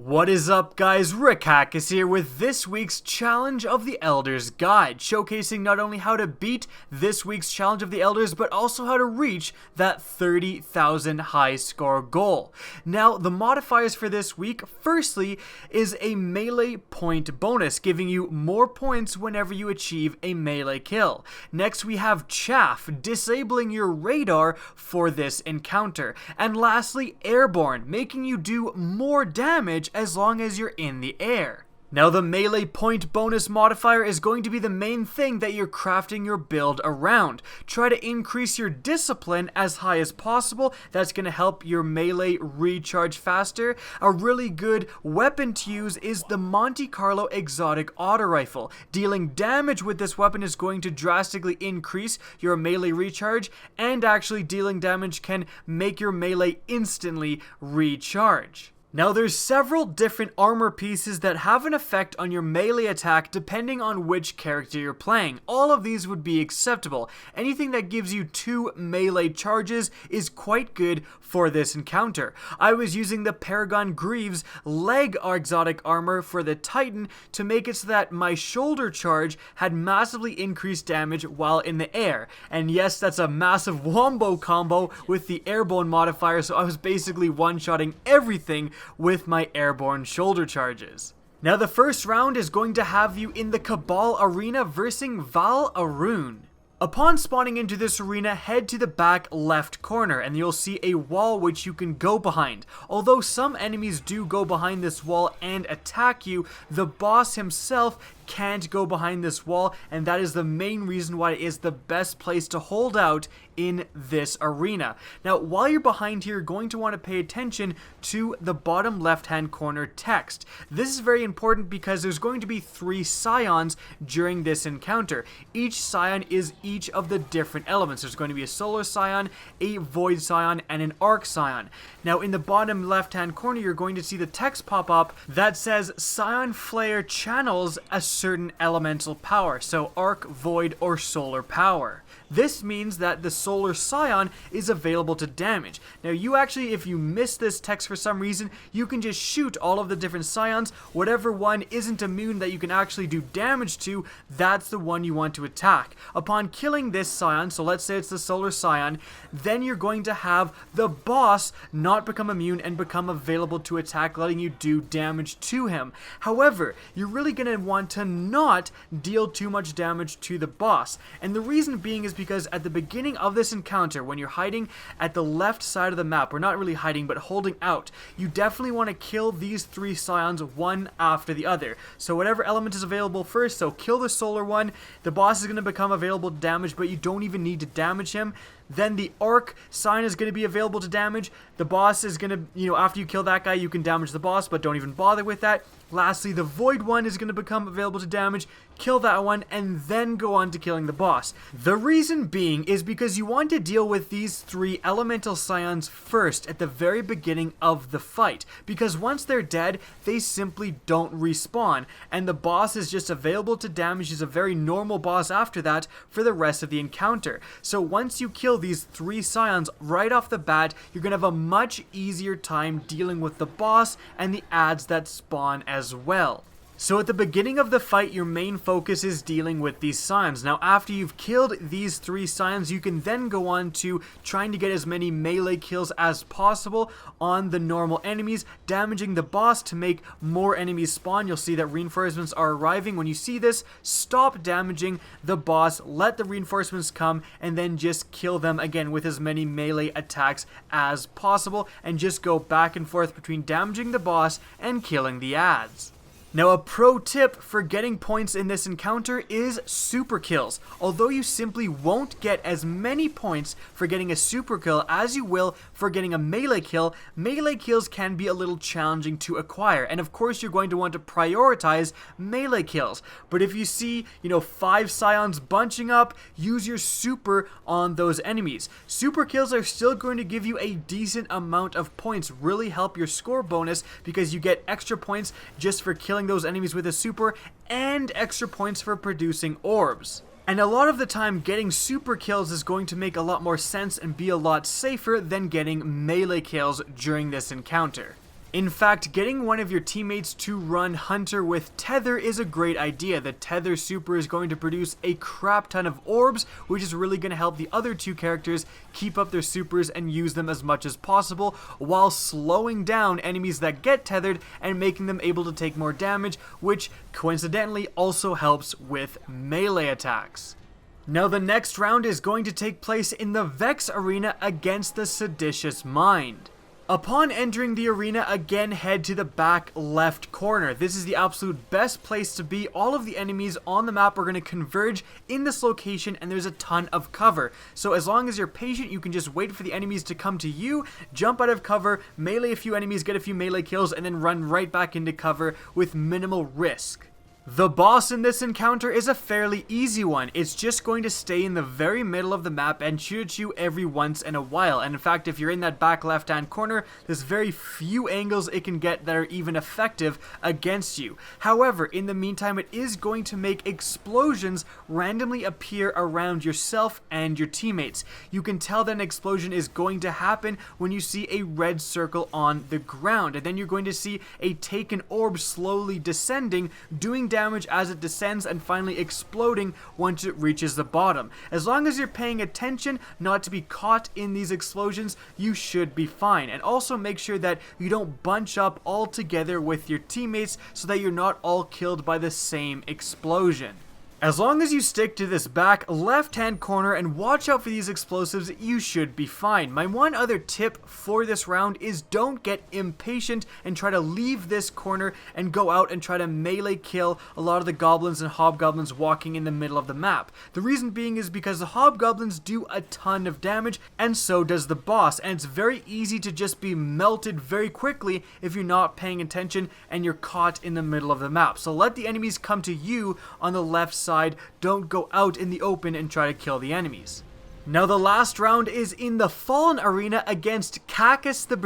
What is up, guys? Rick is here with this week's Challenge of the Elders guide, showcasing not only how to beat this week's Challenge of the Elders, but also how to reach that 30,000 high score goal. Now, the modifiers for this week, firstly, is a melee point bonus, giving you more points whenever you achieve a melee kill. Next, we have Chaff, disabling your radar for this encounter. And lastly, Airborne, making you do more damage as long as you're in the air. Now, the melee point bonus modifier is going to be the main thing that you're crafting your build around. Try to increase your discipline as high as possible. That's going to help your melee recharge faster. A really good weapon to use is the Monte Carlo exotic auto rifle. Dealing damage with this weapon is going to drastically increase your melee recharge, and actually dealing damage can make your melee instantly recharge. Now, there's several different armor pieces that have an effect on your melee attack depending on which character you're playing. All of these would be acceptable. Anything that gives you 2 melee charges is quite good for this encounter. I was using the Paragon Greaves leg exotic armor for the Titan to make it so that my shoulder charge had massively increased damage while in the air. And yes, that's a massive wombo combo with the Airborne modifier, so I was basically one-shotting everything with my Airborne shoulder charges. Now, the first round is going to have you in the Cabal Arena versus Val Aru'un. Upon spawning into this arena, head to the back left corner and you'll see a wall which you can go behind. Although some enemies do go behind this wall and attack you, the boss himself can't go behind this wall, and that is the main reason why it is the best place to hold out in this arena. Now, while you're behind here, you're going to want to pay attention to the bottom left-hand corner text. This is very important because there's going to be 3 scions during this encounter. Each scion is each of the different elements. There's going to be a solar scion, a void scion, and an arc scion. Now, in the bottom left-hand corner, you're going to see the text pop up that says Scion Flare channels a certain elemental power, so arc, void, or solar power. This means that the solar scion is available to damage. Now, you actually, if you miss this text for some reason, you can just shoot all of the different scions. Whatever one isn't immune that you can actually do damage to, that's the one you want to attack. Upon killing this scion, so let's say it's the solar scion, then you're going to have the boss not become immune and become available to attack, letting you do damage to him. However, you're really going to want to not deal too much damage to the boss. And the reason being is because at the beginning of this encounter, when you're hiding at the left side of the map, or not really hiding, but holding out, you definitely want to kill these 3 scions one after the other. So whatever element is available first, so kill the solar one, the boss is going to become available to damage, but you don't even need to damage him. Then the arc scion is going to be available to damage. The boss is going to, after you kill that guy, you can damage the boss, but don't even bother with that. Lastly, the void one is going to become available to damage, kill that one, and then go on to killing the boss. The reason being is because you want to deal with these 3 elemental scions first at the very beginning of the fight, because once they're dead, they simply don't respawn, and the boss is just available to damage. He's a very normal boss after that for the rest of the encounter. So once you kill these 3 scions right off the bat, you're going to have a much easier time dealing with the boss and the adds that spawn as well. So at the beginning of the fight, your main focus is dealing with these scions. Now, after you've killed these 3 scions, you can then go on to trying to get as many melee kills as possible on the normal enemies, damaging the boss to make more enemies spawn. You'll see that reinforcements are arriving. When you see this, stop damaging the boss, let the reinforcements come, and then just kill them again with as many melee attacks as possible, and just go back and forth between damaging the boss and killing the adds. Now, a pro tip for getting points in this encounter is super kills. Although you simply won't get as many points for getting a super kill as you will for getting a melee kills can be a little challenging to acquire. And of course, you're going to want to prioritize melee kills. But if you see, 5 scions bunching up, use your super on those enemies. Super kills are still going to give you a decent amount of points, really help your score bonus, because you get extra points just for killing those enemies with a super, and extra points for producing orbs. And a lot of the time, getting super kills is going to make a lot more sense and be a lot safer than getting melee kills during this encounter. In fact, getting one of your teammates to run Hunter with Tether is a great idea. The Tether super is going to produce a crap ton of orbs, which is really going to help the other two characters keep up their supers and use them as much as possible, while slowing down enemies that get tethered and making them able to take more damage, which coincidentally also helps with melee attacks. Now the next round is going to take place in the Vex arena against the Seditious Mind. Upon entering the arena, again head to the back left corner. This is the absolute best place to be. All of the enemies on the map are going to converge in this location, and there's a ton of cover. So as long as you're patient, you can just wait for the enemies to come to you, jump out of cover, melee a few enemies, get a few melee kills, and then run right back into cover with minimal risk. The boss in this encounter is a fairly easy one. It's just going to stay in the very middle of the map and shoot at you every once in a while. And in fact, if you're in that back left hand corner, there's very few angles it can get that are even effective against you. However, in the meantime, it is going to make explosions randomly appear around yourself and your teammates. You can tell that an explosion is going to happen when you see a red circle on the ground, and then you're going to see a taken orb slowly descending, doing damage as it descends and finally exploding once it reaches the bottom. As long as you're paying attention not to be caught in these explosions, you should be fine. And also make sure that you don't bunch up all together with your teammates so that you're not all killed by the same explosion. As long as you stick to this back left-hand corner and watch out for these explosives, you should be fine. My one other tip for this round is don't get impatient and try to leave this corner and go out and try to melee kill a lot of the goblins and hobgoblins walking in the middle of the map. The reason being is because the hobgoblins do a ton of damage, and so does the boss, and it's very easy to just be melted very quickly if you're not paying attention and you're caught in the middle of the map. So let the enemies come to you on the left side. Don't go out in the open and try to kill the enemies. Now the last round is in the Fallen arena against Keksis the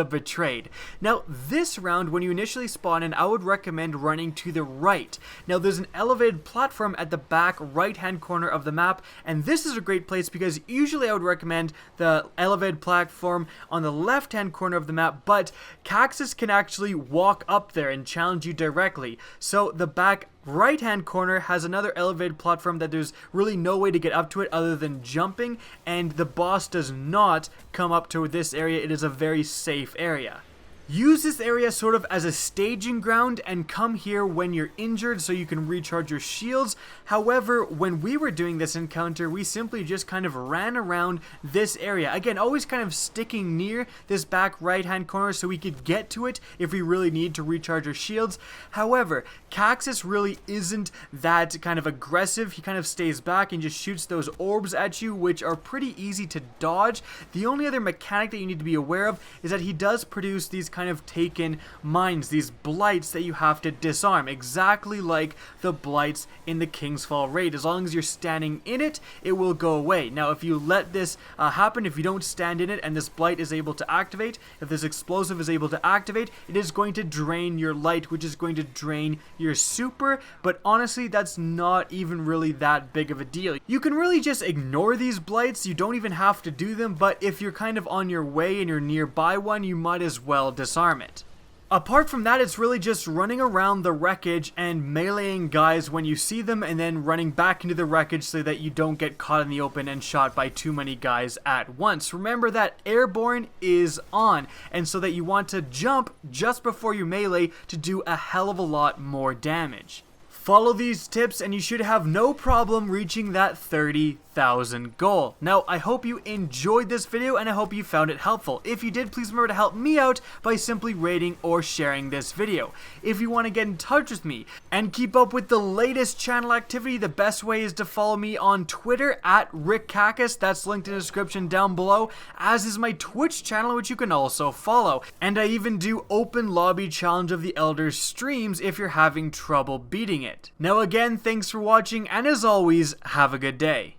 Betrayed. Now this round, when you initially spawn in, I would recommend running to the right. Now there's an elevated platform at the back right hand corner of the map, and this is a great place because usually I would recommend the elevated platform on the left hand corner of the map, but Keksis can actually walk up there and challenge you directly. So the back right hand corner has another elevated platform that there's really no way to get up to it other than jumping, and the boss does not come up to this area. It is a very safe area. Use this area sort of as a staging ground and come here when you're injured so you can recharge your shields. However, when we were doing this encounter, we simply just kind of ran around this area. Again, always kind of sticking near this back right hand corner so we could get to it if we really need to recharge our shields. However, Keksis really isn't that kind of aggressive. He kind of stays back and just shoots those orbs at you, which are pretty easy to dodge. The only other mechanic that you need to be aware of is that he does produce these kind of taken mines, these blights that you have to disarm, exactly like the blights in the King's Fall raid. As long as you're standing in it, it will go away. Now if you let this happen, if you don't stand in it and this blight is able to activate, if this explosive is able to activate, it is going to drain your light, which is going to drain your super, but honestly that's not even really that big of a deal. You can really just ignore these blights, you don't even have to do them, but if you're kind of on your way and you're nearby one, you might as well disarm it. Apart from that, it's really just running around the wreckage and meleeing guys when you see them, and then running back into the wreckage so that you don't get caught in the open and shot by too many guys at once. Remember that Airborne is on, and so that you want to jump just before you melee to do a hell of a lot more damage. Follow these tips and you should have no problem reaching that 30,000 goal. Now, I hope you enjoyed this video and I hope you found it helpful. If you did, please remember to help me out by simply rating or sharing this video. If you want to get in touch with me and keep up with the latest channel activity, the best way is to follow me on Twitter at Keksis. That's linked in the description down below, as is my Twitch channel, which you can also follow. And I even do open lobby challenge of the Elders streams if you're having trouble beating it. Now again, thanks for watching, and as always, have a good day.